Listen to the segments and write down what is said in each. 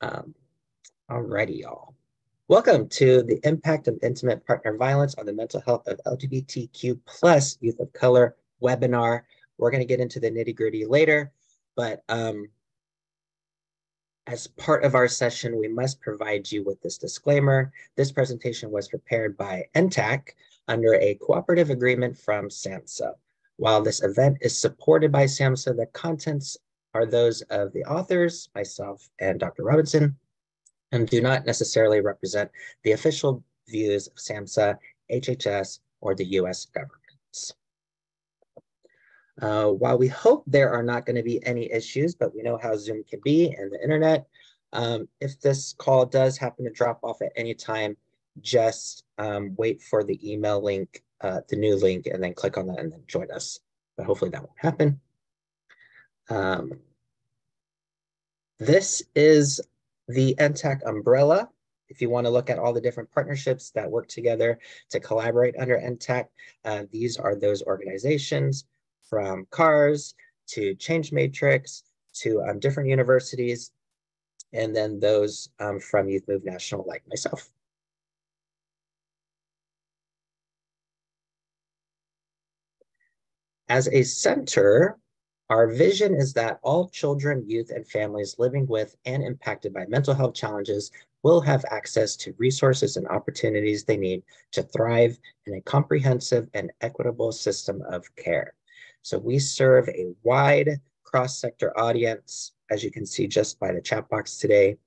Um, Alrighty, y'all. Welcome to the Impact of Intimate Partner Violence on the Mental Health of LGBTQ plus Youth of Color webinar. We're going to get into the nitty gritty later, but as part of our session, we must provide you with this disclaimer. This presentation was prepared by NTAC under a cooperative agreement from SAMHSA. While this event is supported by SAMHSA, the contents are those of the authors, myself and Dr. Robinson, and do not necessarily represent the official views of SAMHSA, HHS, or the US government. While we hope there are not going to be any issues, but we know how Zoom can be and the internet, if this call does happen to drop off at any time, just wait for the email link, the new link, and then click on that and then join us. But hopefully that won't happen. This is the NTAC umbrella. If you want to look at all the different partnerships that work together to collaborate under NTAC, these are those organizations, from CARS to Change Matrix to different universities, and then those from Youth Move National, like myself. As a center, our vision is that all children, youth, and families living with and impacted by mental health challenges will have access to resources and opportunities they need to thrive in a comprehensive and equitable system of care. So we serve a wide cross-sector audience, as you can see just by the chat box today,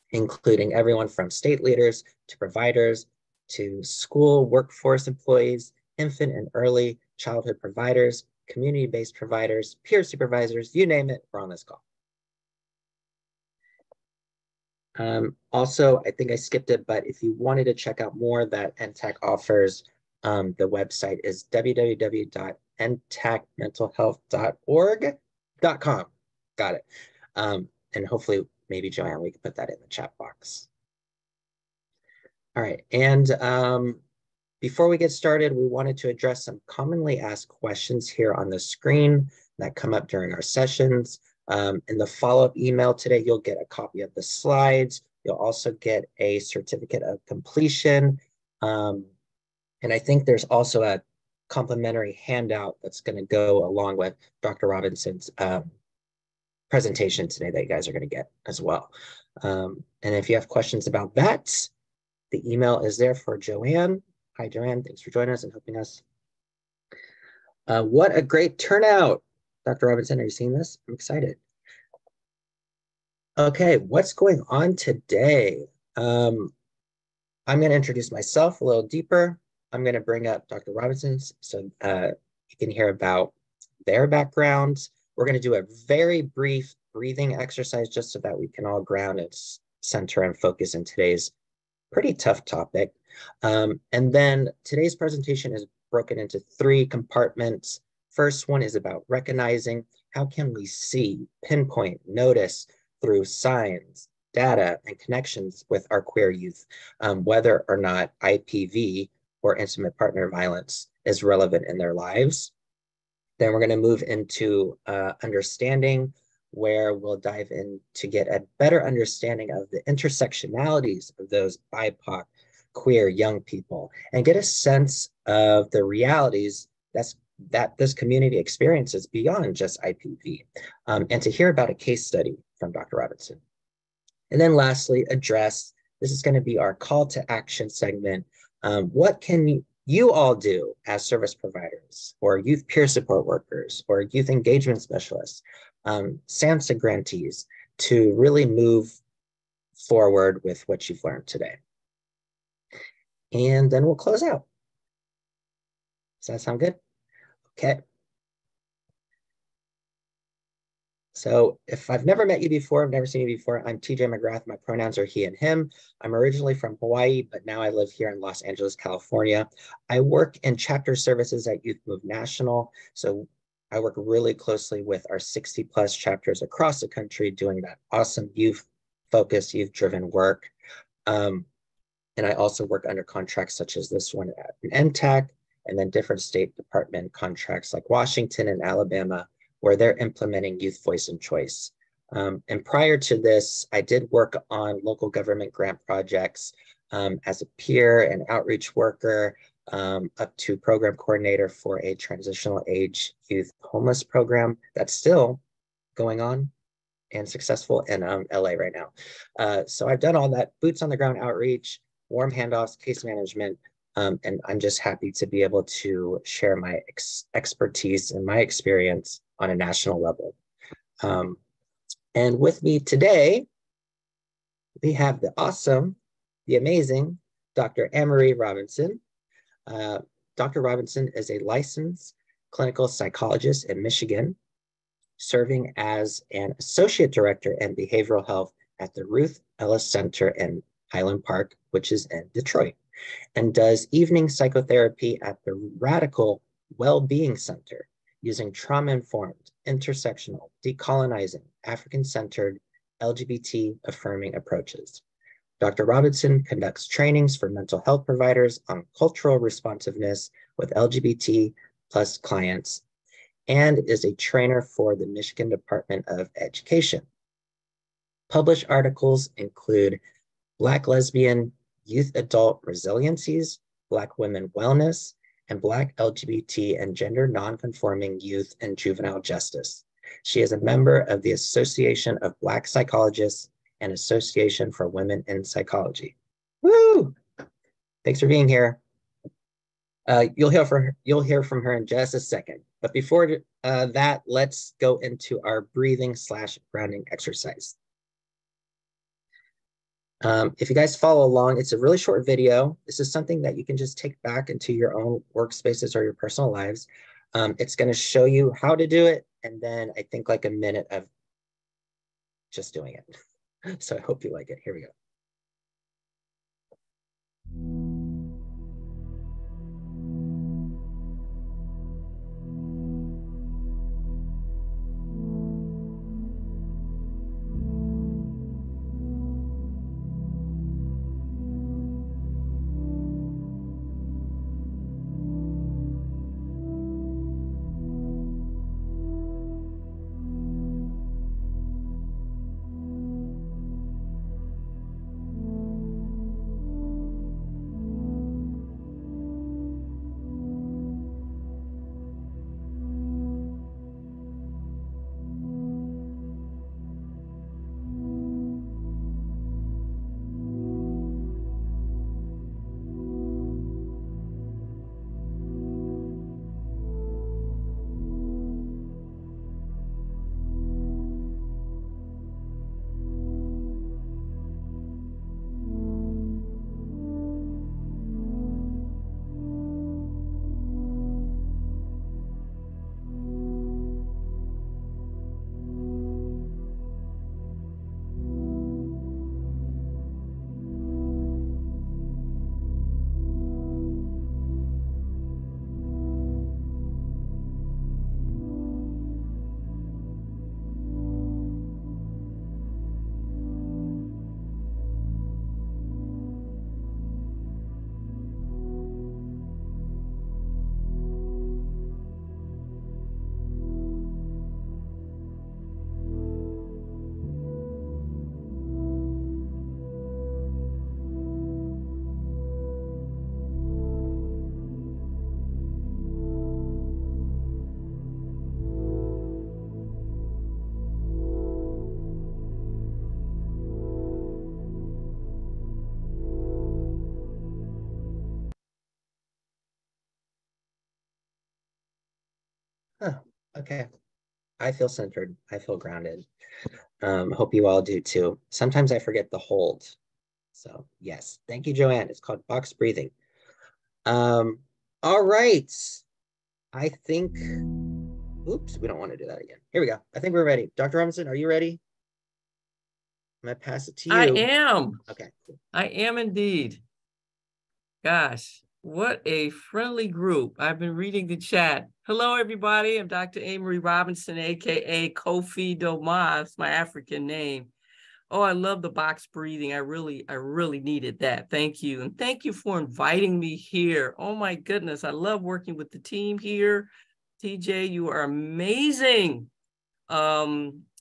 including everyone from state leaders to providers to school workforce employees, infant and early childhood providers, community-based providers, peer supervisors, you name it, we're on this call. Also, I think I skipped it, but if you wanted to check out more that NTAC offers, the website is www.ntacmentalhealth.org.com. Got it. And hopefully, maybe Joanne, we can put that in the chat box. All right, and before we get started, we wanted to address some commonly asked questions here on the screen that come up during our sessions. In the follow-up email today, you'll get a copy of the slides. You'll also get a certificate of completion. And I think there's also a complimentary handout that's going to go along with Dr. Robinson's presentation today that you guys are going to get as well. And if you have questions about that, the email is there for Joanne. Hi, Joanne. Thanks for joining us and helping us. What a great turnout. Dr. Robinson, are you seeing this? I'm excited. Okay, what's going on today? I'm going to introduce myself a little deeper. I'm going to bring up Dr. Robinson's so you can hear about their backgrounds. We're going to do a very brief breathing exercise just so that we can all ground and center and focus in today's pretty tough topic. And then today's presentation is broken into 3 compartments. First one is about recognizing how can we see, pinpoint, notice through signs, data, and connections with our queer youth, whether or not IPV or intimate partner violence is relevant in their lives. Then we're going to move into understanding, where we'll dive in to get a better understanding of the intersectionalities of those BIPOC, queer young people, and get a sense of the realities that this community experiences beyond just IPV, and to hear about a case study from Dr. Robinson. And then lastly, address, this is going to be our call to action segment. What can you all do as service providers or youth peer support workers or youth engagement specialists, SAMHSA grantees, to really move forward with what you've learned today? And then we'll close out. Does that sound good? Okay. So if I've never met you before, I've never seen you before, I'm TJ McGrath. My pronouns are he and him. I'm originally from Hawaii, but now I live here in Los Angeles, California. I work in chapter services at Youth Move National. So I work really closely with our 60+ chapters across the country doing that awesome youth-focused, youth-driven work. And I also work under contracts such as this one at NTAC, and then different state department contracts like Washington and Alabama, where they're implementing youth voice and choice And prior to this, I did work on local government grant projects as a peer and outreach worker, up to program coordinator for a transitional age youth homeless program that's still going on and successful in LA right now. So I've done all that boots on the ground outreach, warm handoffs, case management, and I'm just happy to be able to share my expertise and my experience on a national level. And with me today, we have the awesome, the amazing Dr. Amorie Robinson. Dr. Robinson is a licensed clinical psychologist in Michigan, serving as an associate director in behavioral health at the Ruth Ellis Center in Highland Park, which is in Detroit, and does evening psychotherapy at the Radical Well-Being Center using trauma-informed, intersectional, decolonizing, African-centered, LGBT-affirming approaches. Dr. Robinson conducts trainings for mental health providers on cultural responsiveness with LGBT plus clients and is a trainer for the Michigan Department of Education. Published articles include Black Lesbian Youth Adult Resiliencies, Black Women Wellness, and Black LGBT and Gender Nonconforming Youth and Juvenile Justice. She is a member of the Association of Black Psychologists and Association for Women in Psychology. Woo! Thanks for being here. You'll hear from her in just a second. But before that, let's go into our breathing / grounding exercise. If you guys follow along, it's a really short video. This is something that you can just take back into your own workspaces or your personal lives. It's going to show you how to do it, and then I think like a minute of just doing it. So I hope you like it. Here we go. Huh, okay. I feel centered. I feel grounded. Hope you all do too. Sometimes I forget the hold. So yes, thank you, Joanne. It's called box breathing. All right. I think, oops, we don't want to do that again. Here we go. I think we're ready. Dr. Robinson, are you ready? I'm gonna pass it to you. I am. Okay. Cool. I am indeed. Gosh, what a friendly group. I've been reading the chat. Hello, everybody. I'm Dr. Amorie Robinson, aka Kofi Adoma. That's my African name. Oh, I love the box breathing. I really needed that. Thank you. And thank you for inviting me here. Oh my goodness. I love working with the team here. TJ, you are amazing.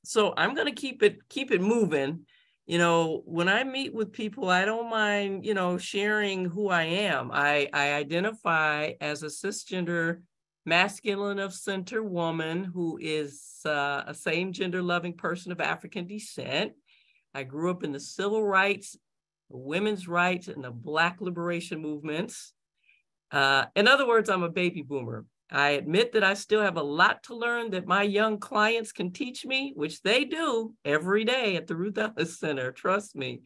So I'm going to keep it moving. You know, when I meet with people, I don't mind, you know, sharing who I am. I identify as a cisgender, masculine of center woman who is a same gender loving person of African descent. I grew up in the civil rights, women's rights, and the Black liberation movements. In other words, I'm a baby boomer. I admit that I still have a lot to learn that my young clients can teach me, which they do every day at the Ruth Ellis Center. Trust me.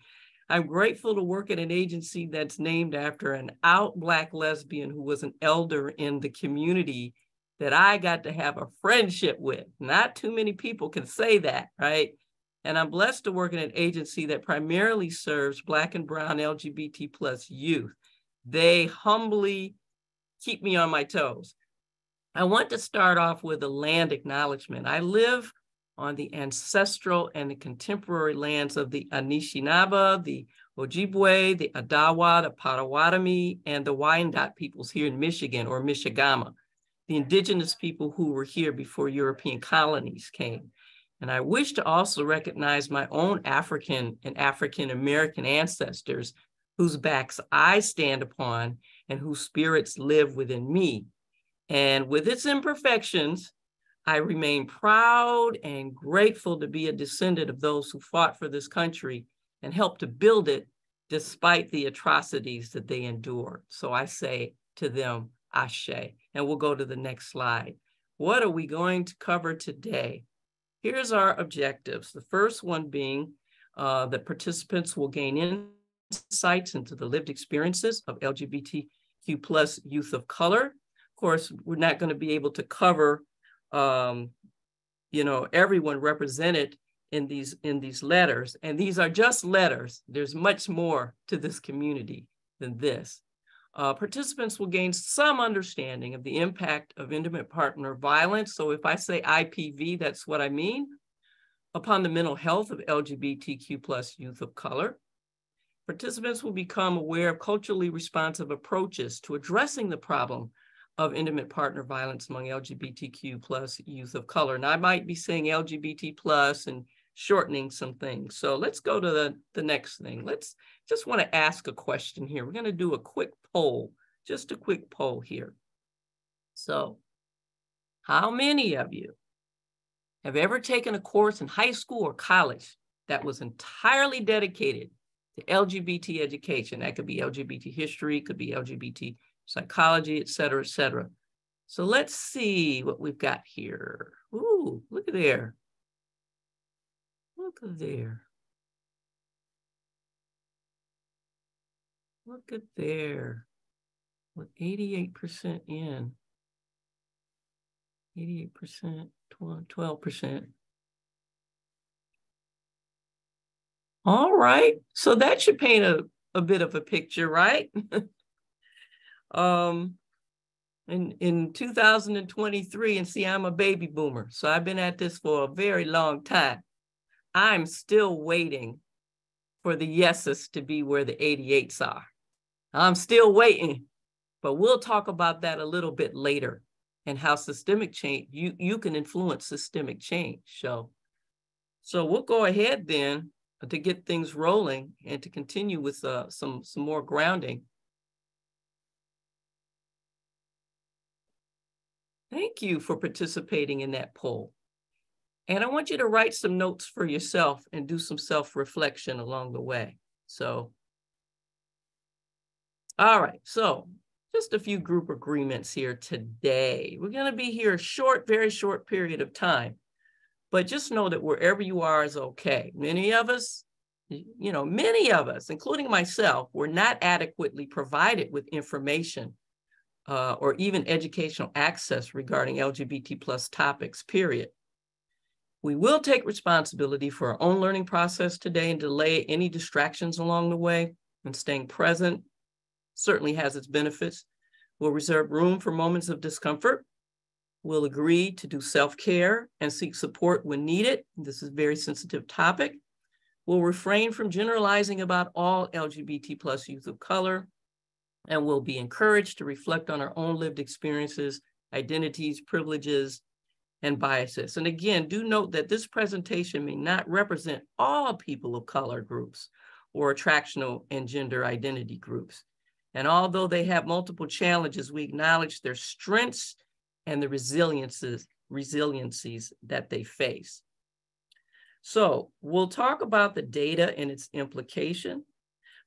I'm grateful to work at an agency that's named after an out Black lesbian who was an elder in the community that I got to have a friendship with. Not too many people can say that, right? And I'm blessed to work in an agency that primarily serves Black and brown LGBT plus youth. They humbly keep me on my toes. I want to start off with a land acknowledgement. I live on the ancestral and the contemporary lands of the Anishinaabe, the Ojibwe, the Adawa, the Potawatomi, and the Wyandot peoples here in Michigan, or Michigama, the indigenous people who were here before European colonies came. And I wish to also recognize my own African and African-American ancestors whose backs I stand upon and whose spirits live within me. And with its imperfections, I remain proud and grateful to be a descendant of those who fought for this country and helped to build it despite the atrocities that they endured. So I say to them, Ashe. And we'll go to the next slide. What are we going to cover today? Here's our objectives. The first one being that participants will gain insights into the lived experiences of LGBTQ plus youth of color. Of course, we're not going to be able to cover, you know, everyone represented in these letters. And these are just letters. There's much more to this community than this. Participants will gain some understanding of the impact of intimate partner violence. So if I say IPV, that's what I mean, upon the mental health of LGBTQ plus youth of color. Participants will become aware of culturally responsive approaches to addressing the problem of intimate partner violence among LGBTQ plus youth of color. And I might be saying LGBT plus and shortening some things. So let's go to the next thing. Let's just want to ask a question here. We're going to do a quick poll, just a quick poll here. So how many of you have ever taken a course in high school or college that was entirely dedicated to LGBT education? That could be LGBT history, could be LGBT psychology, et cetera, et cetera. So let's see what we've got here. Ooh, look at there. Look at there. Look at there. With 88% in. 88%, 12%. All right. So that should paint a bit of a picture, right? In 2023, and see, I'm a baby boomer, so I've been at this for a very long time. I'm still waiting for the yeses to be where the 88s are. I'm still waiting, but we'll talk about that a little bit later and how systemic change, you can influence systemic change. So we'll go ahead then to get things rolling and to continue with some more grounding. Thank you for participating in that poll. And I want you to write some notes for yourself and do some self-reflection along the way. So, all right, so just a few group agreements here today. We're going to be here a short, very short period of time, but just know that wherever you are is okay. Many of us, including myself, were not adequately provided with information or even educational access regarding LGBT plus topics, period. We will take responsibility for our own learning process today and delay any distractions along the way, and staying present certainly has its benefits. We'll reserve room for moments of discomfort. We'll agree to do self-care and seek support when needed. This is a very sensitive topic. We'll refrain from generalizing about all LGBT plus youth of color, and we'll be encouraged to reflect on our own lived experiences, identities, privileges, and biases. And again, do note that this presentation may not represent all people of color groups or attractional and gender identity groups. And although they have multiple challenges, we acknowledge their strengths and the resiliencies that they face. So we'll talk about the data and its implication.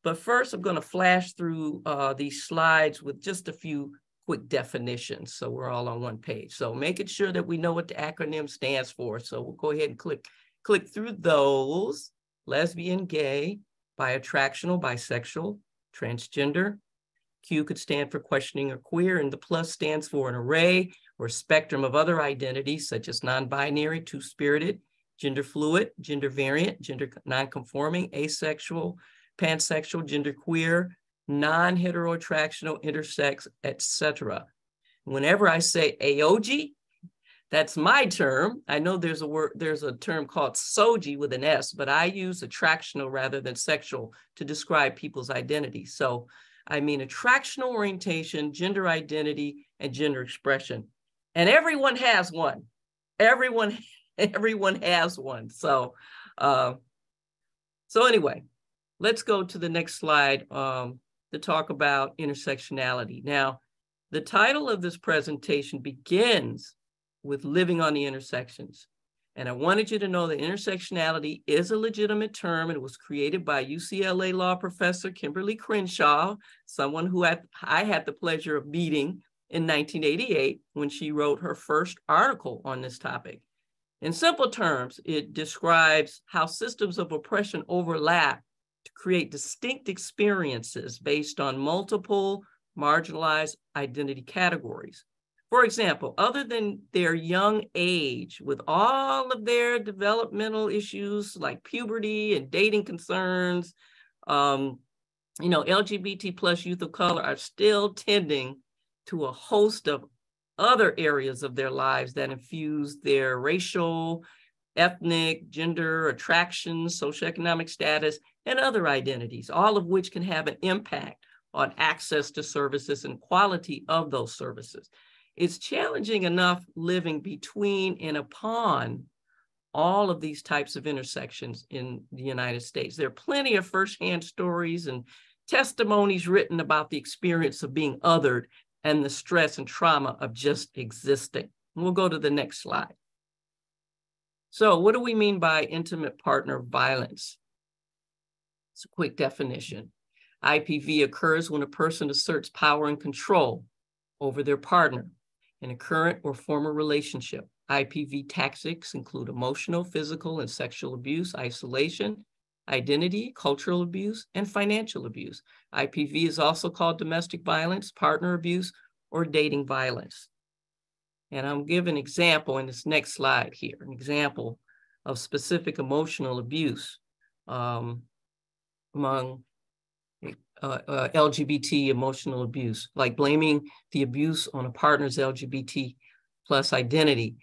But first, I'm going to flash through these slides with just a few quick definitions, so we're all on one page. So making sure that we know what the acronym stands for. So we'll go ahead and click through those: lesbian, gay, bi-attractional, bisexual, transgender. Q could stand for questioning or queer, and the plus stands for an array or spectrum of other identities, such as non-binary, two-spirited, gender fluid, gender variant, gender non-conforming, asexual, pansexual, genderqueer, non-heteroattractional, intersex, etc. Whenever I say AOG, that's my term. I know there's a term called SOGI with an S, but I use attractional rather than sexual to describe people's identity. So I mean attractional orientation, gender identity, and gender expression. And everyone has one. Everyone has one. So anyway, let's go to the next slide to talk about intersectionality. Now, the title of this presentation begins with living on the intersections. And I wanted you to know that intersectionality is a legitimate term. It was created by UCLA law professor Kimberly Crenshaw, someone who I had the pleasure of meeting in 1988 when she wrote her first article on this topic. In simple terms, it describes how systems of oppression overlap to create distinct experiences based on multiple marginalized identity categories. For example, other than their young age, with all of their developmental issues like puberty and dating concerns, LGBT plus youth of color are still tending to a host of other areas of their lives that infuse their racial, ethnic, gender, attraction, socioeconomic status, and other identities, all of which can have an impact on access to services and quality of those services. It's challenging enough living between and upon all of these types of intersections in the United States. There are plenty of firsthand stories and testimonies written about the experience of being othered and the stress and trauma of just existing. We'll go to the next slide. So what do we mean by intimate partner violence? It's a quick definition. IPV occurs when a person asserts power and control over their partner in a current or former relationship. IPV tactics include emotional, physical, and sexual abuse, isolation, identity, cultural abuse, and financial abuse. IPV is also called domestic violence, partner abuse, or dating violence. And I'm giving an example in this next slide here, an example of specific emotional abuse among LGBT emotional abuse, like blaming the abuse on a partner's LGBT plus identity,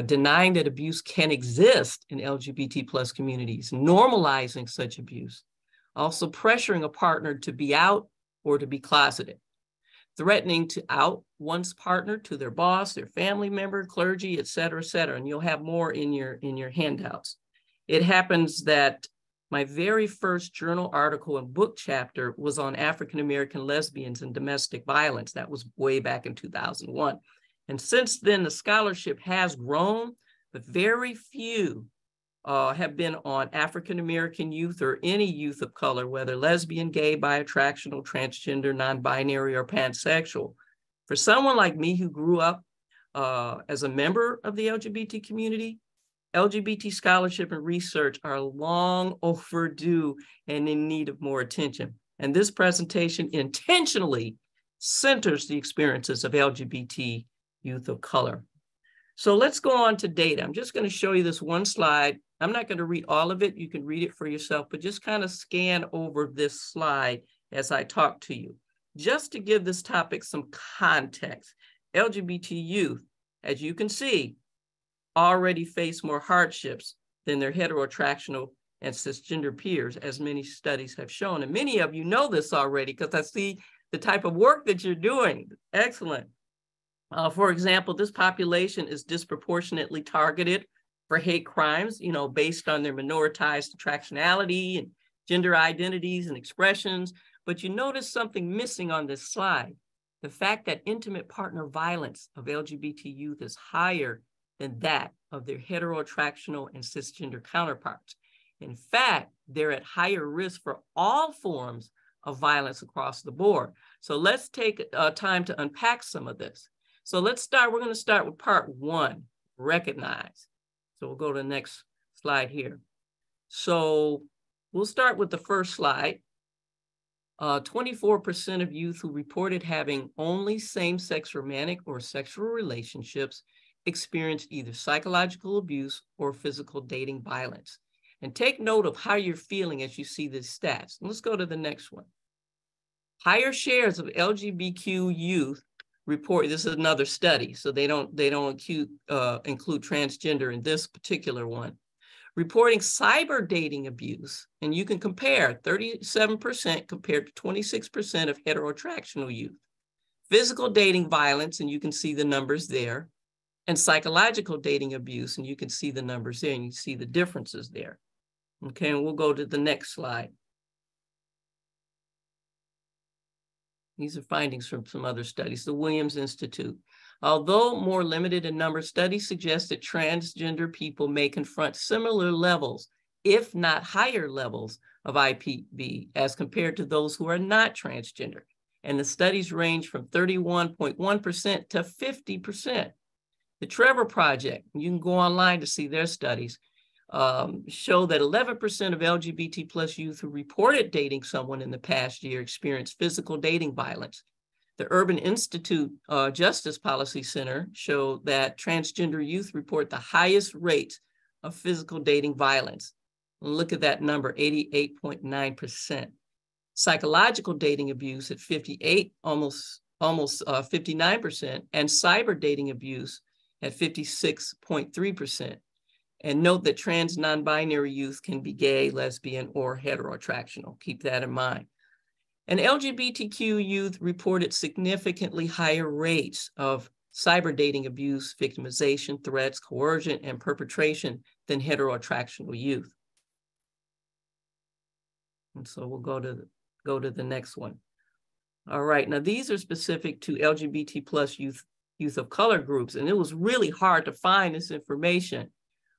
denying that abuse can exist in LGBT plus communities, normalizing such abuse, also pressuring a partner to be out or to be closeted, threatening to out one's partner to their boss, their family member, clergy, et cetera, and you'll have more in your handouts. It happens that my very first journal article and book chapter was on African-American lesbians and domestic violence. That was way back in 2001. And since then, the scholarship has grown, but very few have been on African-American youth or any youth of color, whether lesbian, gay, bi-attractional, transgender, non-binary, or pansexual. For someone like me who grew up as a member of the LGBT community, LGBT scholarship and research are long overdue and in need of more attention. And this presentation intentionally centers the experiences of LGBT youth of color. So let's go on to data. I'm just going to show you this one slide. I'm not going to read all of it. You can read it for yourself, but just kind of scan over this slide as I talk to you. Just to give this topic some context, LGBT youth, as you can see, already face more hardships than their heteroattractional and cisgender peers, as many studies have shown. And many of you know this already because I see the type of work that you're doing. Excellent. For example, this population is disproportionately targeted for hate crimes, based on their minoritized attractionality and gender identities and expressions. But you notice something missing on this slide. The fact that intimate partner violence of LGBT youth is higher than that of their heteroattractional and cisgender counterparts. In fact, they're at higher risk for all forms of violence across the board. So let's take time to unpack some of this. So we're going to start with part one, recognize. So we'll go to the next slide here. So we'll start with the first slide. 24% of youth who reported having only same-sex romantic or sexual relationships experienced either psychological abuse or physical dating violence. And take note of how you're feeling as you see these stats. Let's go to the next one. Higher shares of LGBTQ youth report, this is another study, so they don't include transgender in this particular one, reporting cyber dating abuse, and you can compare 37% compared to 26% of heteroattractional youth. Physical dating violence, and you can see the numbers there, and psychological dating abuse, and you can see the numbers there, and you see the differences there. Okay, and we'll go to the next slide. These are findings from some other studies, the Williams Institute. Although more limited in number, studies suggest that transgender people may confront similar levels, if not higher levels, of IPV as compared to those who are not transgender. And the studies range from 31.1% to 50%. The Trevor Project, you can go online to see their studies, show that 11% of LGBT plus youth who reported dating someone in the past year experienced physical dating violence. The Urban Institute Justice Policy Center showed that transgender youth report the highest rates of physical dating violence. Look at that number, 88.9%. Psychological dating abuse at 58, almost 59%, and cyber dating abuse at 56.3%. And note that trans non-binary youth can be gay, lesbian, or heteroattractional. Keep that in mind. And LGBTQ youth reported significantly higher rates of cyber dating abuse, victimization, threats, coercion, and perpetration than heteroattractional youth. And so we'll go to the next one. All right, now these are specific to LGBT plus youth of color groups, and it was really hard to find this information.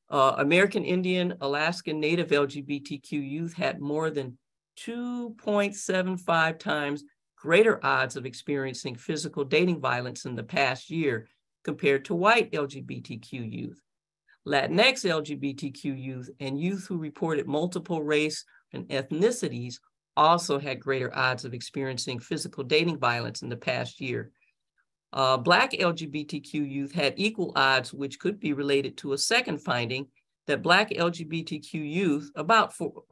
American Indian, Alaskan Native LGBTQ youth had more than 2.75 times greater odds of experiencing physical dating violence in the past year compared to white LGBTQ youth. Latinx LGBTQ youth and youth who reported multiple race and ethnicities also had greater odds of experiencing physical dating violence in the past year. Black LGBTQ youth had equal odds, which could be related to a second finding that Black LGBTQ youth,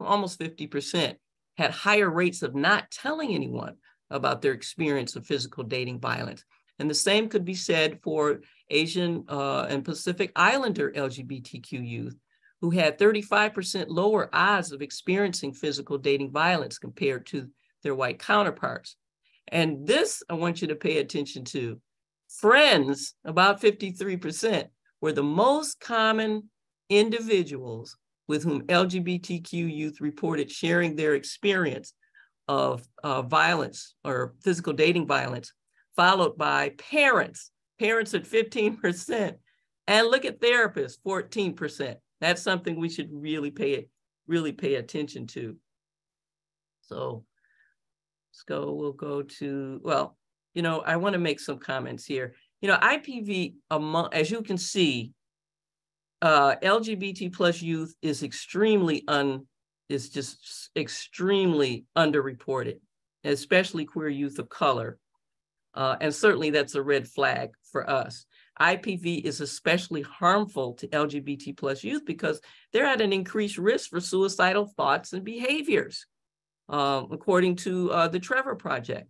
almost 50%, had higher rates of not telling anyone about their experience of physical dating violence. And the same could be said for Asian and Pacific Islander LGBTQ youth, who had 35% lower odds of experiencing physical dating violence compared to their white counterparts. And this, I want you to pay attention to. Friends, about 53%, were the most common individuals with whom LGBTQ youth reported sharing their experience of violence or physical dating violence, followed by parents at 15%, and look at therapists, 14%. That's something we should really pay attention to. So we'll go to, well, I want to make some comments here. IPV, as you can see, LGBT plus youth is just extremely underreported, especially queer youth of color. And certainly that's a red flag for us. IPV is especially harmful to LGBT plus youth because they're at an increased risk for suicidal thoughts and behaviors, according to the Trevor Project.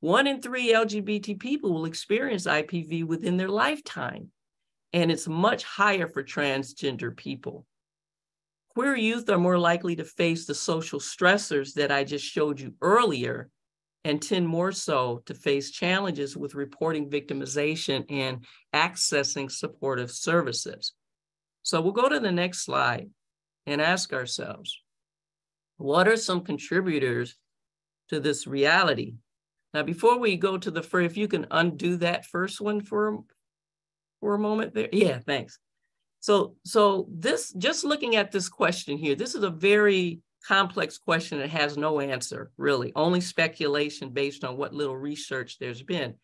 1 in 3 LGBT people will experience IPV within their lifetime, and it's much higher for transgender people. Queer youth are more likely to face the social stressors that I just showed you earlier, and tend more so to face challenges with reporting victimization and accessing supportive services. So we'll go to the next slide and ask ourselves, what are some contributors to this reality? Now, before we go to the first, if you can undo that first one for a moment there. Yeah, thanks. So this, just looking at this question here, this is a very complex question that has no answer, really, only speculation based on what little research there's been.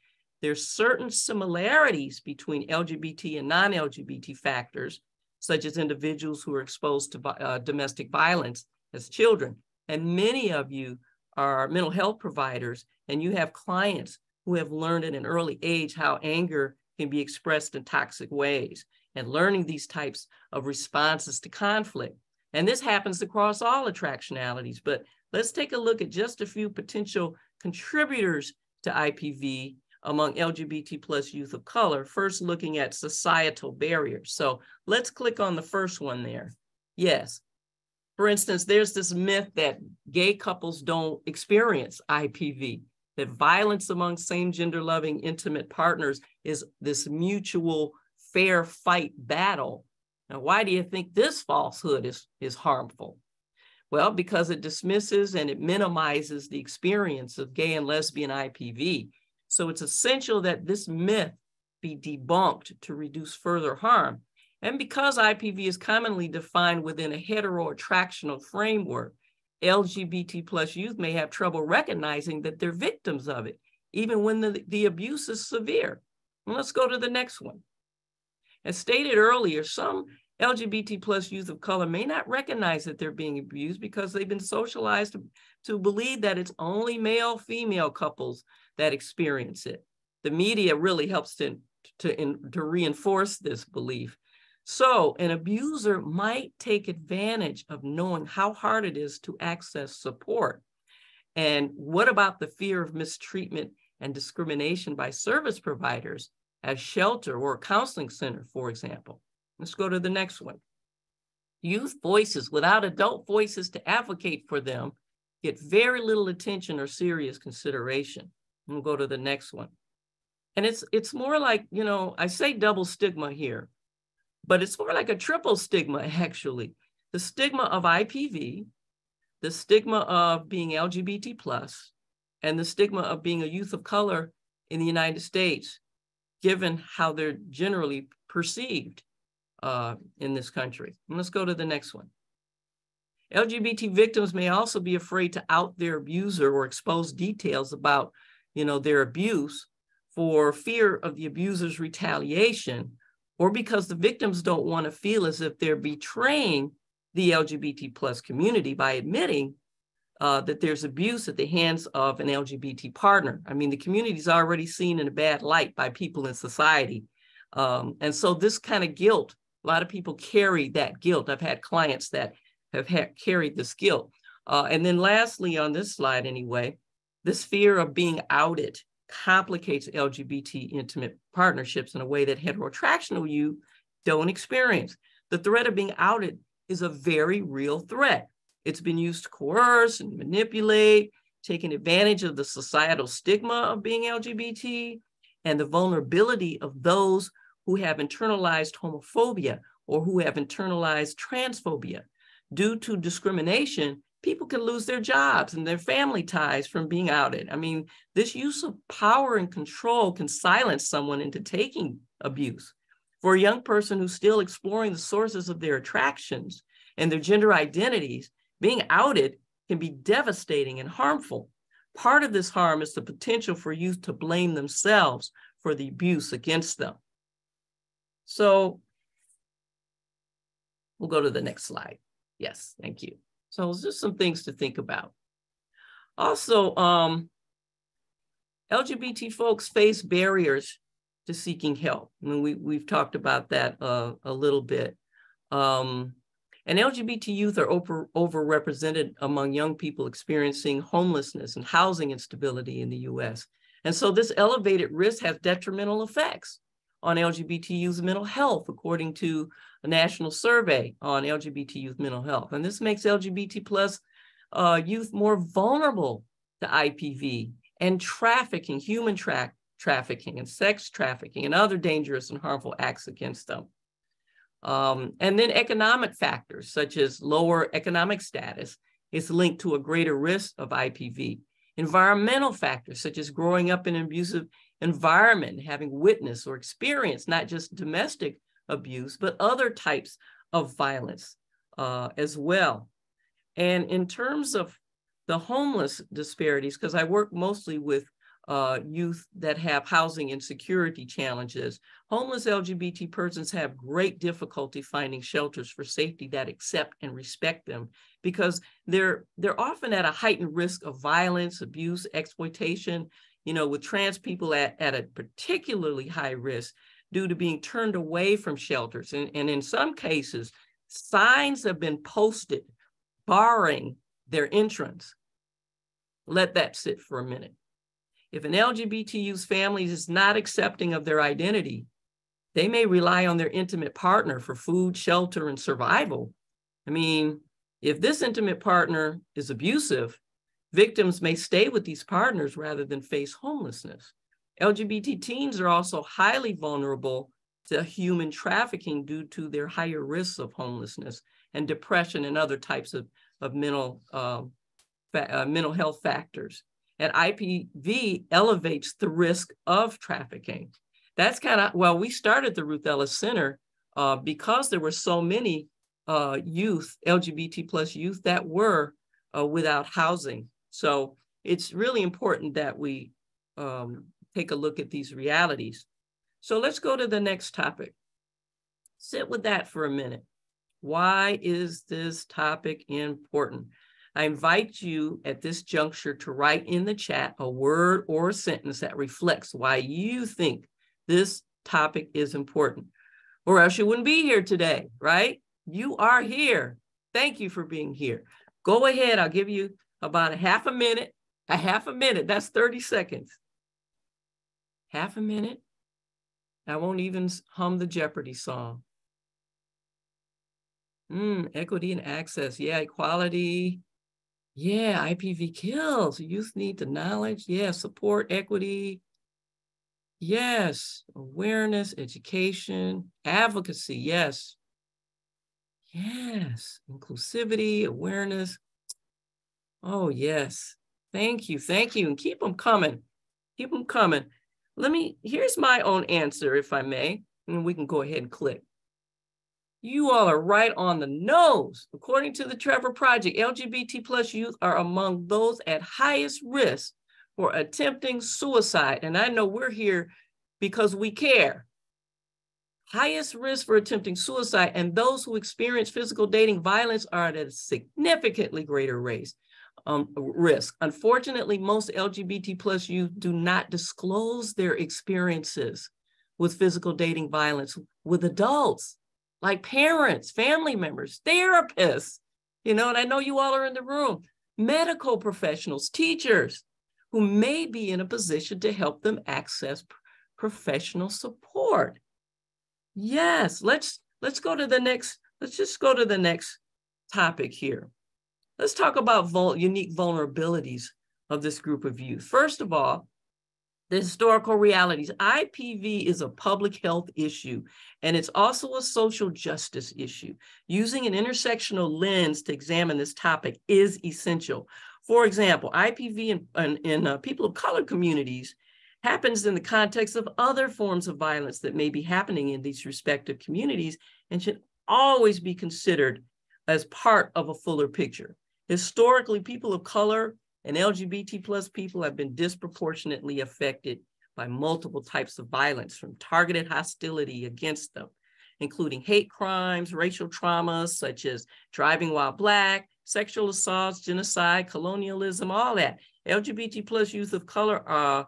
There's certain similarities between LGBT and non-LGBT factors, such as individuals who are exposed to domestic violence as children. And many of you are mental health providers, and you have clients who have learned at an early age how anger can be expressed in toxic ways, and learning these types of responses to conflict. And this happens across all attractionalities, but let's take a look at just a few potential contributors to IPV among LGBT plus youth of color, first looking at societal barriers. So let's click on the first one there. Yes. For instance, there's this myth that gay couples don't experience IPV, that violence among same gender loving intimate partners is this mutual fair fight battle. Now, why do you think this falsehood is harmful? Well, because it dismisses and it minimizes the experience of gay and lesbian IPV. So it's essential that this myth be debunked to reduce further harm. And because IPV is commonly defined within a heteroattractional framework, LGBT plus youth may have trouble recognizing that they're victims of it, even when the abuse is severe. Well, let's go to the next one. As stated earlier, some LGBT plus youth of color may not recognize that they're being abused because they've been socialized to believe that it's only male-female couples that experience it. The media really helps to reinforce this belief. So an abuser might take advantage of knowing how hard it is to access support. And what about the fear of mistreatment and discrimination by service providers as shelter or a counseling center, for example? Let's go to the next one. Youth voices without adult voices to advocate for them get very little attention or serious consideration. We'll go to the next one. And it's more like, you know, I say double stigma here, but it's more like a triple stigma, actually. The stigma of IPV, the stigma of being LGBT+, and the stigma of being a youth of color in the United States, given how they're generally perceived in this country. And let's go to the next one. LGBT victims may also be afraid to out their abuser or expose details about, you know, their abuse for fear of the abuser's retaliation, or because the victims don't want to feel as if they're betraying the LGBT plus community by admitting that there's abuse at the hands of an LGBT partner. I mean, the community's already seen in a bad light by people in society. And so this kind of guilt, a lot of people carry that guilt. I've had clients that have carried this guilt. And then lastly, on this slide anyway, this fear of being outed complicates LGBT intimate partnerships in a way that heteroattractional youth don't experience. The threat of being outed is a very real threat. It's been used to coerce and manipulate, taking advantage of the societal stigma of being LGBT and the vulnerability of those who have internalized homophobia or who have internalized transphobia. Due to discrimination, people can lose their jobs and their family ties from being outed. I mean, this use of power and control can silence someone into taking abuse. For a young person who's still exploring the sources of their attractions and their gender identities, being outed can be devastating and harmful. Part of this harm is the potential for youth to blame themselves for the abuse against them. So we'll go to the next slide. Yes, thank you. So it's just some things to think about. Also, LGBT folks face barriers to seeking help. I mean, we've talked about that a little bit. And LGBT youth are overrepresented among young people experiencing homelessness and housing instability in the US. And so this elevated risk has detrimental effects on LGBT youth mental health, according to a national survey on LGBT youth mental health. And this makes LGBT plus youth more vulnerable to IPV and trafficking, human trafficking and sex trafficking and other dangerous and harmful acts against them. And then economic factors such as lower economic status is linked to a greater risk of IPV. Environmental factors such as growing up in an abusive environment, having witnessed or experienced not just domestic abuse, but other types of violence as well. And in terms of the homeless disparities, because I work mostly with youth that have housing insecurity challenges, homeless LGBT persons have great difficulty finding shelters for safety that accept and respect them, because they're often at a heightened risk of violence, abuse, exploitation, with trans people at a particularly high risk due to being turned away from shelters. And in some cases, signs have been posted barring their entrance. Let that sit for a minute. If an LGBT youth's family is not accepting of their identity, they may rely on their intimate partner for food, shelter, and survival. I mean, if this intimate partner is abusive, victims may stay with these partners rather than face homelessness. LGBT teens are also highly vulnerable to human trafficking due to their higher risks of homelessness and depression and other types of mental health factors. And IPV elevates the risk of trafficking. That's we started the Ruth Ellis Center because there were so many youth, LGBT plus youth, that were without housing. So it's really important that we take a look at these realities. So let's go to the next topic. Sit with that for a minute. Why is this topic important? I invite you at this juncture to write in the chat a word or a sentence that reflects why you think this topic is important, or else you wouldn't be here today, right? You are here. Thank you for being here. Go ahead. I'll give you about a half a minute. That's 30 seconds. Half a minute. I won't even hum the Jeopardy song. Equity and access. Yeah, equality. Yeah, IPV kills. Youth need the knowledge. Yeah, support, equity. Yes, awareness, education, advocacy. Yes. Yes, inclusivity, awareness. Oh, yes. Thank you. And keep them coming. Here's my own answer, if I may, and we can go ahead and click. You all are right on the nose. According to the Trevor Project, LGBT plus youth are among those at highest risk for attempting suicide. And I know we're here because we care. Highest risk for attempting suicide, and those who experience physical dating violence are at a significantly greater risk. Unfortunately, most LGBT plus youth do not disclose their experiences with physical dating violence with adults, like parents, family members, therapists, and I know you all are in the room, medical professionals, teachers, who may be in a position to help them access professional support. Yes, let's go to the next, let's just go to the next topic here. Let's talk about unique vulnerabilities of this group of youth. First of all, the historical realities. IPV is a public health issue, and it's also a social justice issue. Using an intersectional lens to examine this topic is essential. For example, IPV in people of color communities happens in the context of other forms of violence that may be happening in these respective communities and should always be considered as part of a fuller picture. Historically, people of color and LGBT plus people have been disproportionately affected by multiple types of violence, from targeted hostility against them, including hate crimes, racial traumas such as driving while Black, sexual assaults, genocide, colonialism, all that. LGBT plus youth of color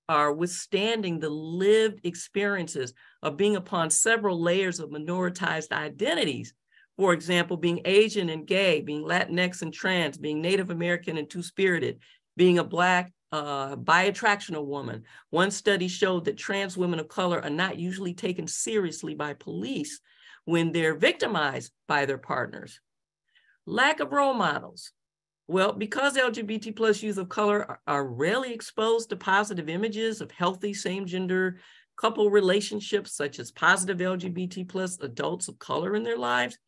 are withstanding the lived experiences of being upon several layers of minoritized identities. For example, being Asian and gay, being Latinx and trans, being Native American and two-spirited, being a Black bi-attractional woman. One study showed that trans women of color are not usually taken seriously by police when they're victimized by their partners. Lack of role models. Well, because LGBT plus youth of color are rarely exposed to positive images of healthy same-gender couple relationships, such as positive LGBT plus adults of color in their lives,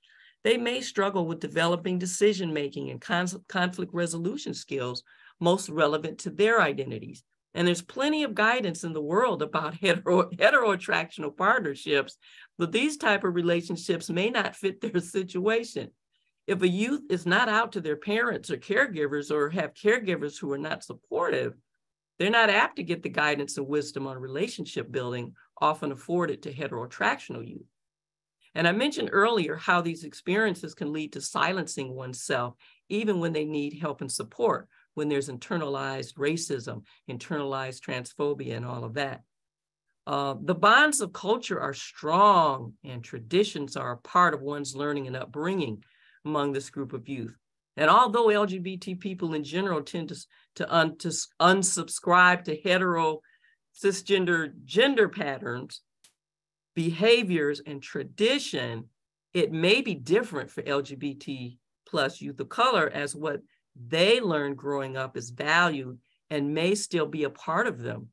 they may struggle with developing decision-making and conflict resolution skills most relevant to their identities. And there's plenty of guidance in the world about heteroattractional partnerships, but these type of relationships may not fit their situation. If a youth is not out to their parents or caregivers, or have caregivers who are not supportive, they're not apt to get the guidance and wisdom on relationship building often afforded to heteroattractional youth. And I mentioned earlier how these experiences can lead to silencing oneself, even when they need help and support, when there's internalized racism, internalized transphobia, and all of that. The bonds of culture are strong, and traditions are a part of one's learning and upbringing among this group of youth. And although LGBT people in general tend to unsubscribe to hetero cisgender gender patterns, behaviors, and tradition, it may be different for LGBT plus youth of color, as what they learned growing up is valued and may still be a part of them.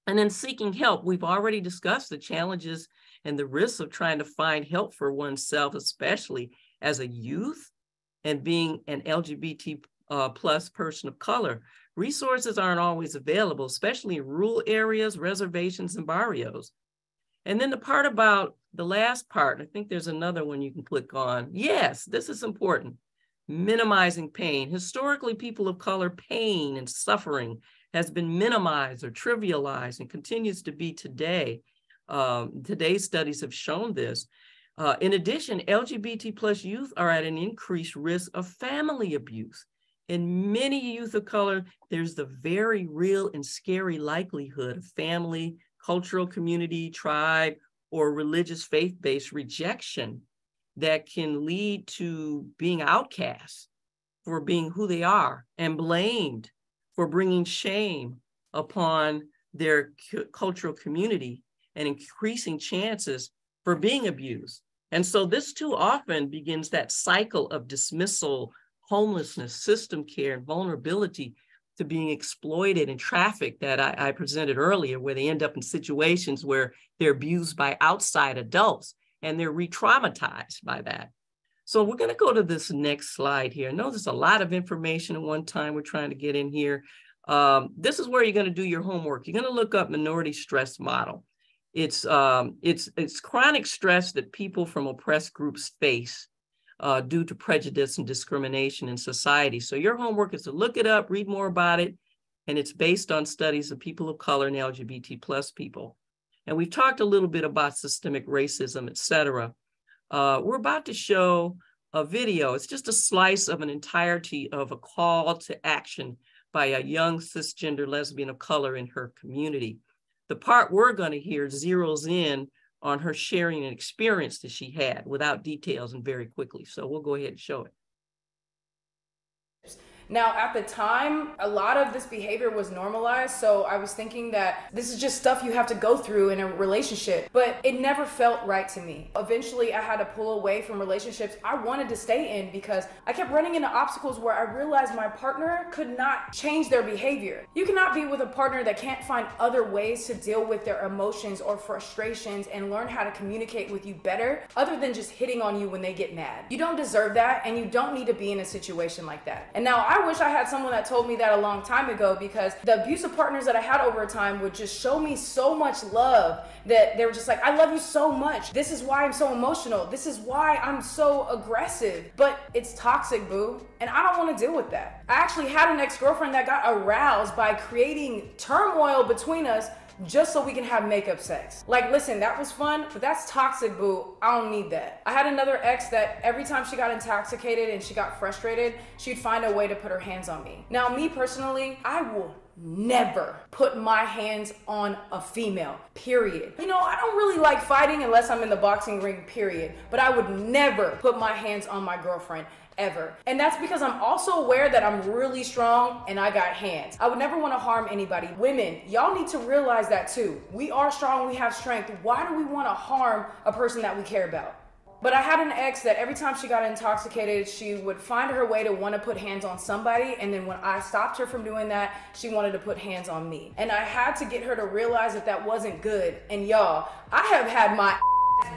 And then seeking help, we've already discussed the challenges and the risks of trying to find help for oneself, especially as a youth and being an LGBT plus person of color. Resources aren't always available, especially in rural areas, reservations, and barrios. And then the part about the last part, I think there's another one you can click on. Yes, this is important. Minimizing pain. Historically, people of color pain and suffering has been minimized or trivialized and continues to be today. Today's studies have shown this. In addition, LGBT plus youth are at an increased risk of family abuse. In many youth of color, there's the very real and scary likelihood of family, cultural community, tribe, or religious faith-based rejection that can lead to being outcast for being who they are and blamed for bringing shame upon their cultural community and increasing chances for being abused. And so this too often begins that cycle of dismissal, homelessness, system care, and vulnerability to being exploited and trafficked that I presented earlier, where they end up in situations where they're abused by outside adults and they're re-traumatized by that. So we're going to go to this next slide here. I know there's a lot of information at one time we're trying to get in here. This is where you're going to do your homework. You're going to look up minority stress model. It's chronic stress that people from oppressed groups face due to prejudice and discrimination in society. So your homework is to look it up, read more about it, and it's based on studies of people of color and LGBT plus people. And we've talked a little bit about systemic racism, et cetera. We're about to show a video. It's just a slice of an entirety of a call to action by a young cisgender lesbian of color in her community. The part we're going to hear zeroes in on her sharing an experience that she had without details and very quickly. So we'll go ahead and show it. Now, at the time, a lot of this behavior was normalized, so I was thinking that this is just stuff you have to go through in a relationship, but it never felt right to me. Eventually, I had to pull away from relationships I wanted to stay in because I kept running into obstacles where I realized my partner could not change their behavior. You cannot be with a partner that can't find other ways to deal with their emotions or frustrations and learn how to communicate with you better, other than just hitting on you when they get mad. You don't deserve that, and you don't need to be in a situation like that. And now, I wish I had someone that told me that a long time ago, because the abusive partners that I had over time would just show me so much love that they were just like, I love you so much. This is why I'm so emotional. This is why I'm so aggressive. But it's toxic, boo. And I don't want to deal with that. I actually had an ex-girlfriend that got aroused by creating turmoil between us just so we can have makeup sex. Like, listen, that was fun, but that's toxic, boo. I don't need that. I had another ex that every time she got intoxicated and she got frustrated, she'd find a way to put her hands on me. Now, me personally, I will never put my hands on a female, period. You know, I don't really like fighting unless I'm in the boxing ring, period. But I would never put my hands on my girlfriend, ever. And that's because I'm also aware that I'm really strong and I got hands. I would never want to harm anybody. Women, y'all need to realize that too. We are strong, we have strength. Why do we want to harm a person that we care about? But I had an ex that every time she got intoxicated, she would find her way to want to put hands on somebody. And then when I stopped her from doing that, she wanted to put hands on me. And I had to get her to realize that that wasn't good. And y'all, I have had my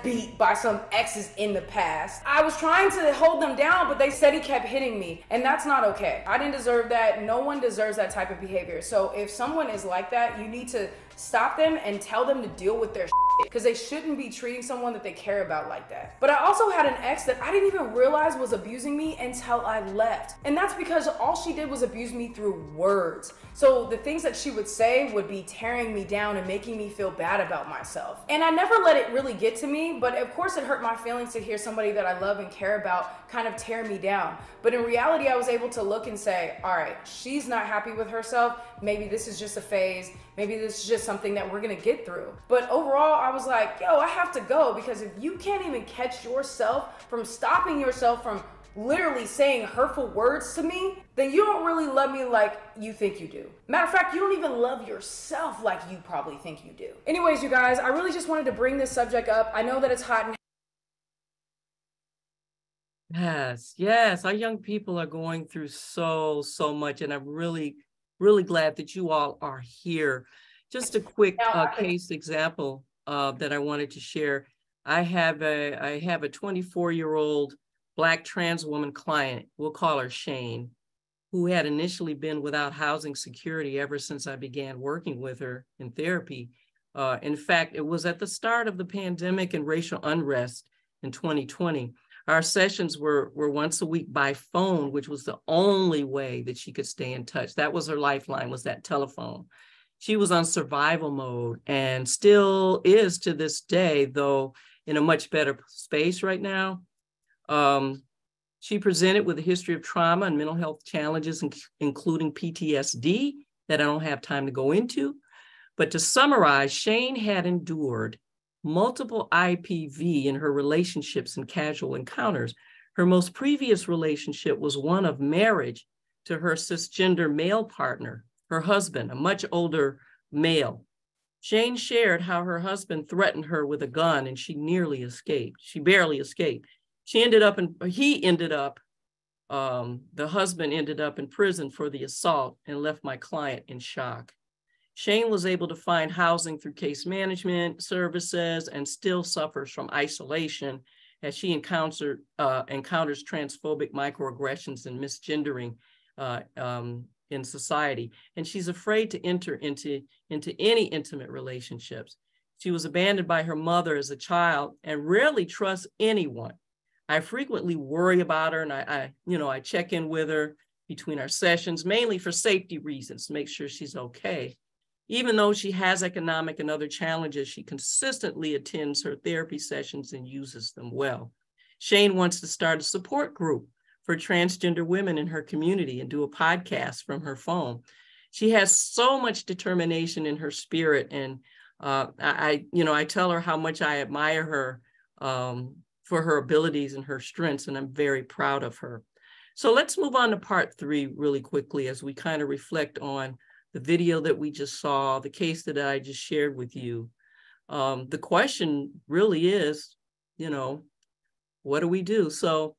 beat by some exes in the past. I was trying to hold them down, but they said he kept hitting me, and that's not okay. I didn't deserve that. No one deserves that type of behavior. So if someone is like that, you need to stop them and tell them to deal with their because they shouldn't be treating someone that they care about like that. But I also had an ex that I didn't even realize was abusing me until I left. And that's because all she did was abuse me through words. So the things that she would say would be tearing me down and making me feel bad about myself. And I never let it really get to me, but of course it hurt my feelings to hear somebody that I love and care about kind of tear me down. But in reality, I was able to look and say, all right, she's not happy with herself. Maybe this is just a phase. Maybe this is just something that we're gonna get through. But overall, I was like, yo, I have to go, because if you can't even catch yourself from stopping yourself from literally saying hurtful words to me, then you don't really love me like you think you do. Matter of fact, you don't even love yourself like you probably think you do. Anyways, you guys, I really just wanted to bring this subject up. I know that it's hot and Yes, our young people are going through so much, and I'm really glad that you all are here. Just a quick case example that I wanted to share. I have a 24-year-old Black trans woman client, we'll call her Shane, who had initially been without housing security ever since I began working with her in therapy. In fact, it was at the start of the pandemic and racial unrest in 2020. Our sessions were once a week by phone, which was the only way that she could stay in touch. That was her lifeline, was that telephone. She was on survival mode and still is to this day, though in a much better space right now. She presented with a history of trauma and mental health challenges, including PTSD, that I don't have time to go into. But to summarize, Shane had endured multiple IPV in her relationships and casual encounters. Her most previous relationship was one of marriage to her cisgender male partner, her husband, a much older male. Shane shared how her husband threatened her with a gun and she nearly escaped. She barely escaped. The husband ended up in prison for the assault and left my client in shock. Shane was able to find housing through case management services and still suffers from isolation as she encounters transphobic microaggressions and misgendering in society. And she's afraid to enter into any intimate relationships. She was abandoned by her mother as a child and rarely trusts anyone. I frequently worry about her, and I check in with her between our sessions, mainly for safety reasons, to make sure she's okay. Even though she has economic and other challenges, she consistently attends her therapy sessions and uses them well. Shane wants to start a support group for transgender women in her community and do a podcast from her phone. She has so much determination in her spirit, and I tell her how much I admire her for her abilities and her strengths, and I'm very proud of her. So let's move on to part 3 really quickly as we kind of reflect on the video that we just saw, the case that I just shared with you. The question really is, what do we do? So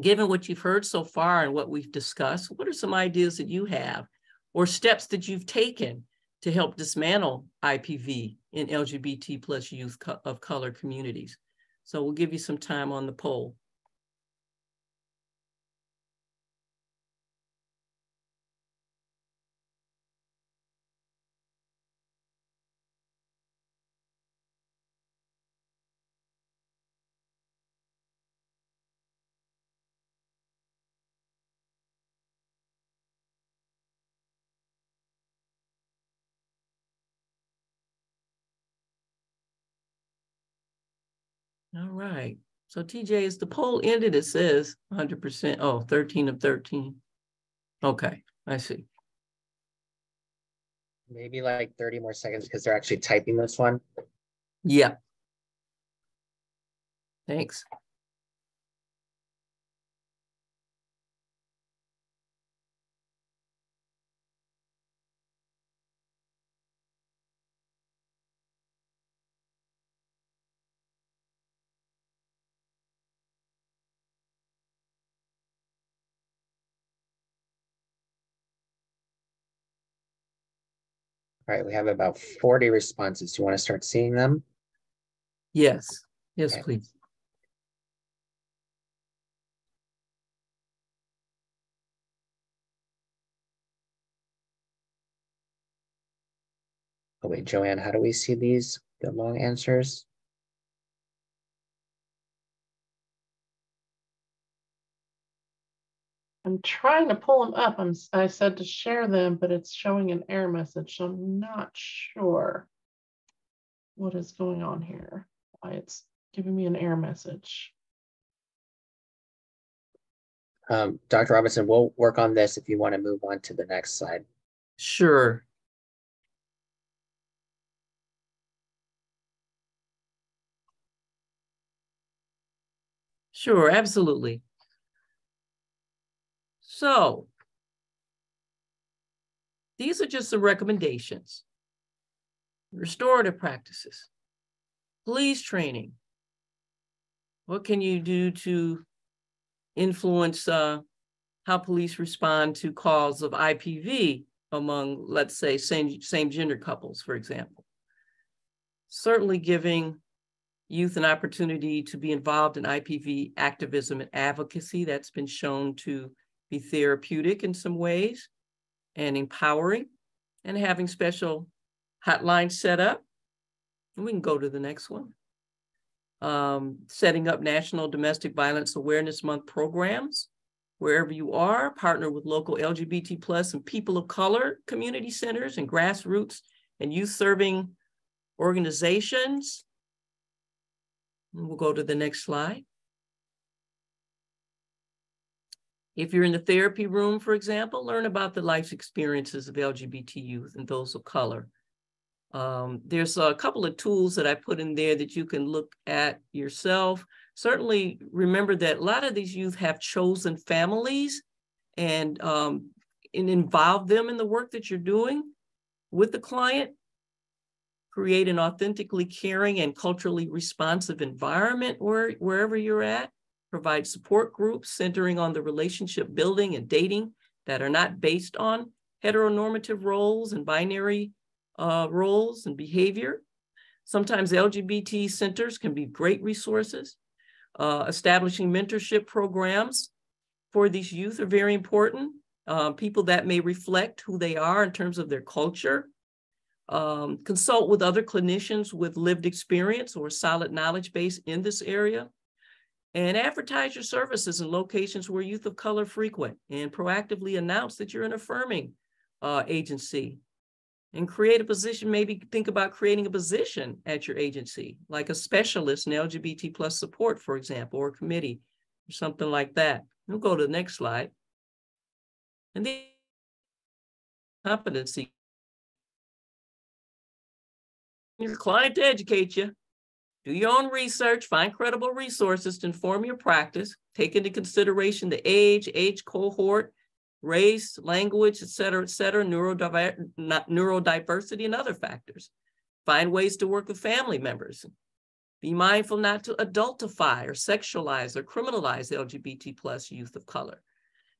given what you've heard so far and what we've discussed, what are some ideas that you have or steps that you've taken to help dismantle IPV in LGBT plus youth of color communities? So we'll give you some time on the poll. All right. So TJ, as the poll ended, it says 100%. Oh, 13 of 13. Okay, I see. Maybe like 30 more seconds because they're actually typing this one. Yeah. Thanks. All right, we have about 40 responses. Do you want to start seeing them? Yes, yes, Okay. please. Oh wait, Joanne, how do we see these, the long answers? I'm trying to pull them up. I said to share them, but it's showing an error message. So I'm not sure what is going on here. Why it's giving me an error message. Dr. Robinson, we'll work on this if you want to move on to the next slide. Sure. Sure, absolutely. So these are just some recommendations. Restorative practices, police training. What can you do to influence how police respond to calls of IPV among, let's say, same gender couples, for example? Certainly giving youth an opportunity to be involved in IPV activism and advocacy. That's been shown to be therapeutic in some ways and empowering, and having special hotlines set up. And we can go to the next one. Setting up National Domestic Violence Awareness Month programs. Wherever you are, partner with local LGBT plus and people of color community centers and grassroots and youth serving organizations. And we'll go to the next slide. If you're in the therapy room, for example, learn about the life experiences of LGBT youth and those of color. There's a couple of tools that I put in there that you can look at yourself. Certainly remember that a lot of these youth have chosen families and involve them in the work that you're doing with the client. Create an authentically caring and culturally responsive environment wherever you're at. Provide support groups centering on the relationship building and dating that are not based on heteronormative roles and binary roles and behavior. Sometimes LGBT centers can be great resources. Establishing mentorship programs for these youth are very important. People that may reflect who they are in terms of their culture. Consult with other clinicians with lived experience or solid knowledge base in this area. And advertise your services in locations where youth of color frequent, and proactively announce that you're an affirming agency. And create a position, maybe think about creating a position at your agency, like a specialist in LGBT plus support, for example, or a committee, or something like that. We'll go to the next slide. And the competency. Your client to educate you. Do your own research, find credible resources to inform your practice, take into consideration the age cohort, race, language, et cetera, neurodiversity, and other factors. Find ways to work with family members. Be mindful not to adultify or sexualize or criminalize LGBT plus youth of color.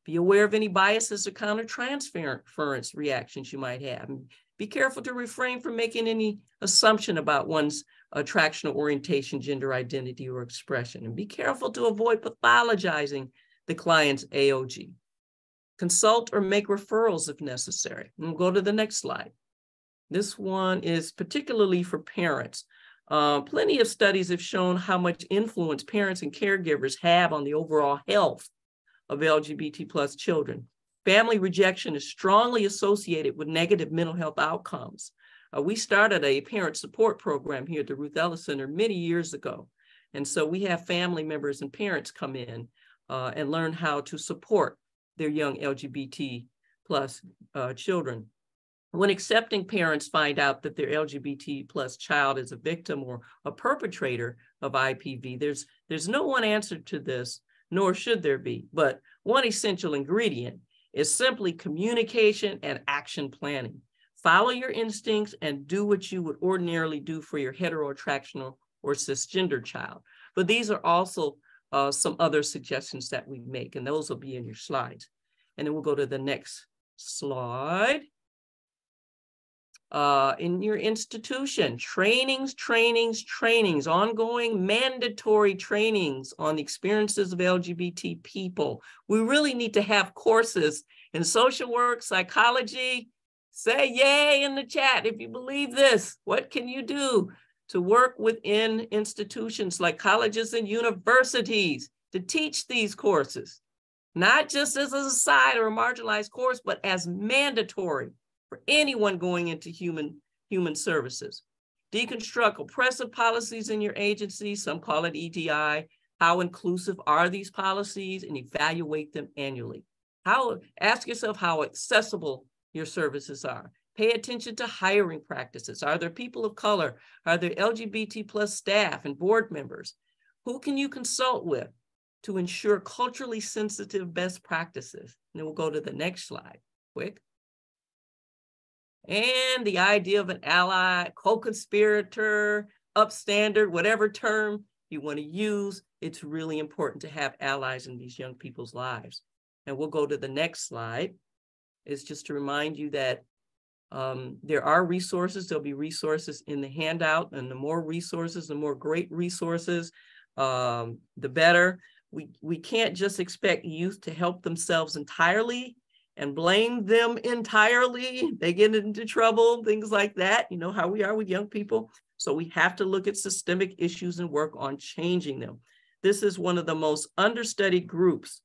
Be aware of any biases or countertransference reactions you might have. And be careful to refrain from making any assumption about one's attraction or orientation, gender identity, or expression. And be careful to avoid pathologizing the client's AOG. Consult or make referrals if necessary. And we'll go to the next slide. This one is particularly for parents. Plenty of studies have shown how much influence parents and caregivers have on the overall health of LGBT plus children. Family rejection is strongly associated with negative mental health outcomes. We started a parent support program here at the Ruth Ellis Center many years ago. And so we have family members and parents come in and learn how to support their young LGBT plus children. When accepting parents find out that their LGBT plus child is a victim or a perpetrator of IPV, there's no one answer to this, nor should there be, but one essential ingredient is simply communication and action planning. Follow your instincts and do what you would ordinarily do for your heteroattractional or cisgender child. But these are also some other suggestions that we make, and those will be in your slides. And then we'll go to the next slide. in your institution, trainings, ongoing mandatory trainings on the experiences of LGBT people. We really need to have courses in social work, psychology. Say yay in the chat if you believe this. What can you do to work within institutions like colleges and universities to teach these courses? Not just as a side or a marginalized course, but as mandatory for anyone going into human services. Deconstruct oppressive policies in your agency. Some call it EDI. How inclusive are these policies, and evaluate them annually. Ask yourself how accessible your services are. Pay attention to hiring practices. Are there people of color? Are there LGBT plus staff and board members? Who can you consult with to ensure culturally sensitive best practices? And then we'll go to the next slide, quick. And the idea of an ally, co-conspirator, upstander, whatever term you want to use, it's really important to have allies in these young people's lives. And we'll go to the next slide. It's just to remind you that there are resources. There'll be resources in the handout, and the more resources, the more great resources, the better. We can't just expect youth to help themselves entirely and blame them entirely. They get into trouble, things like that. You know how we are with young people. So we have to look at systemic issues and work on changing them. This is one of the most understudied groups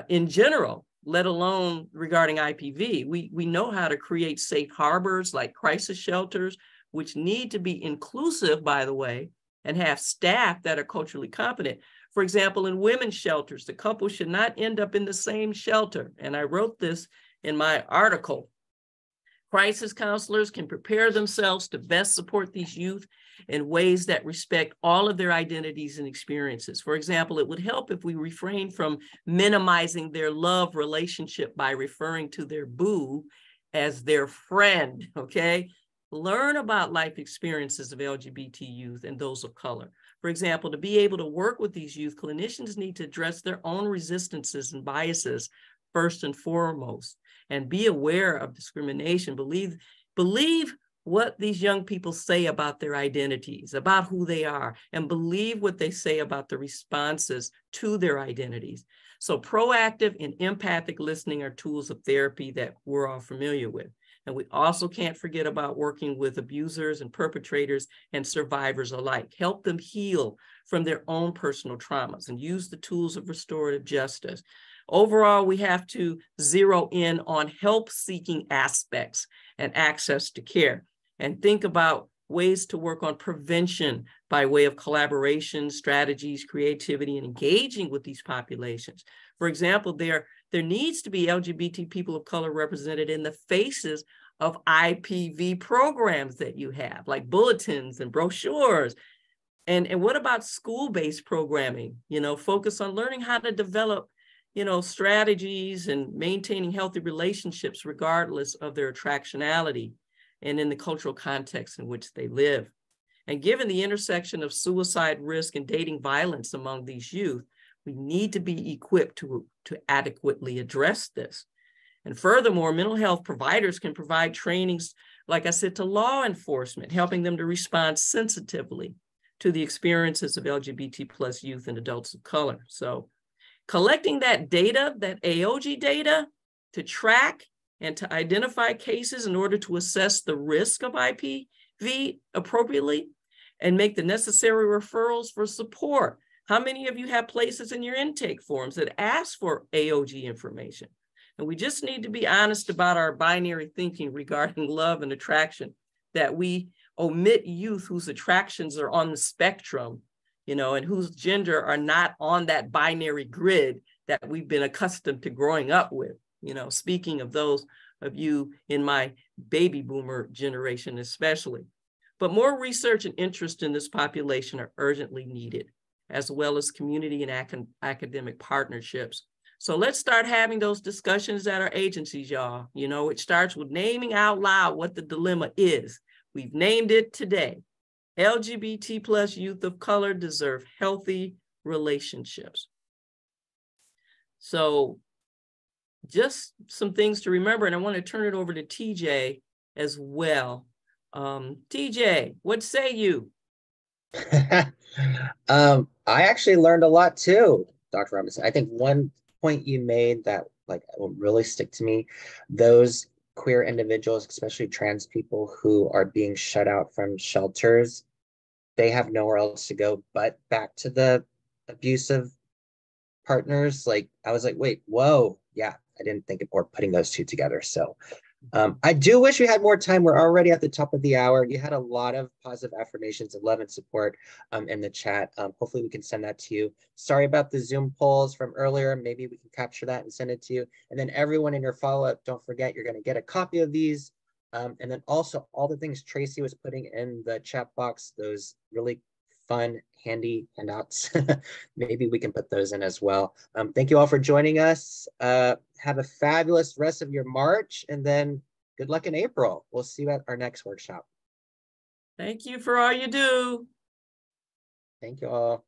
in general, let alone regarding IPV. We know how to create safe harbors like crisis shelters, which need to be inclusive, by the way, and have staff that are culturally competent. For example, in women's shelters, the couple should not end up in the same shelter. And I wrote this in my article. Crisis counselors can prepare themselves to best support these youth in ways that respect all of their identities and experiences. For example, it would help if we refrain from minimizing their love relationship by referring to their boo as their friend, okay? Learn about life experiences of LGBT youth and those of color. For example, to be able to work with these youth, clinicians need to address their own resistances and biases first and foremost, and be aware of discrimination. Believe what these young people say about their identities, about who they are, and believe what they say about the responses to their identities. So proactive and empathic listening are tools of therapy that we're all familiar with. And we also can't forget about working with abusers and perpetrators and survivors alike. Help them heal from their own personal traumas and use the tools of restorative justice. Overall, we have to zero in on help-seeking aspects and access to care, and think about ways to work on prevention by way of collaboration, strategies, creativity, and engaging with these populations. For example, there needs to be LGBT people of color represented in the faces of IPV programs that you have, like bulletins and brochures. And what about school-based programming? You know, focus on learning how to develop, you know, strategies and maintaining healthy relationships regardless of their attractionality and in the cultural context in which they live. And given the intersection of suicide risk and dating violence among these youth, we need to be equipped to adequately address this. And furthermore, mental health providers can provide trainings, like I said, to law enforcement, helping them to respond sensitively to the experiences of LGBT plus youth and adults of color. So collecting that data, that AOG data, to track and to identify cases in order to assess the risk of IPV appropriately and make the necessary referrals for support. How many of you have places in your intake forms that ask for AOG information? And we just need to be honest about our binary thinking regarding love and attraction, that we omit youth whose attractions are on the spectrum, you know, and whose gender are not on that binary grid that we've been accustomed to growing up with. You know, speaking of those of you in my baby boomer generation especially. But more research and interest in this population are urgently needed, as well as community and academic partnerships. So let's start having those discussions at our agencies, y'all. You know, it starts with naming out loud what the dilemma is. We've named it today. LGBT plus youth of color deserve healthy relationships. So just some things to remember, and I want to turn it over to TJ as well. TJ, what say you? I actually learned a lot too, Dr. Robinson. I think one point you made that like will really stick to me, those queer individuals, especially trans people who are being shut out from shelters, they have nowhere else to go but back to the abusive partners. Like I was like, wait, whoa, yeah, I didn't think of or putting those two together. So I do wish we had more time. We're already at the top of the hour. You had a lot of positive affirmations of love and support in the chat. Hopefully we can send that to you. Sorry about the Zoom polls from earlier. Maybe we can capture that and send it to you. And then everyone in your follow-up, don't forget, you're going to get a copy of these. And then also all the things Tracy was putting in the chat box, those really fun, handy handouts. Maybe we can put those in as well. Thank you all for joining us. Have a fabulous rest of your March, and then good luck in April. We'll see you at our next workshop. Thank you for all you do. Thank you all.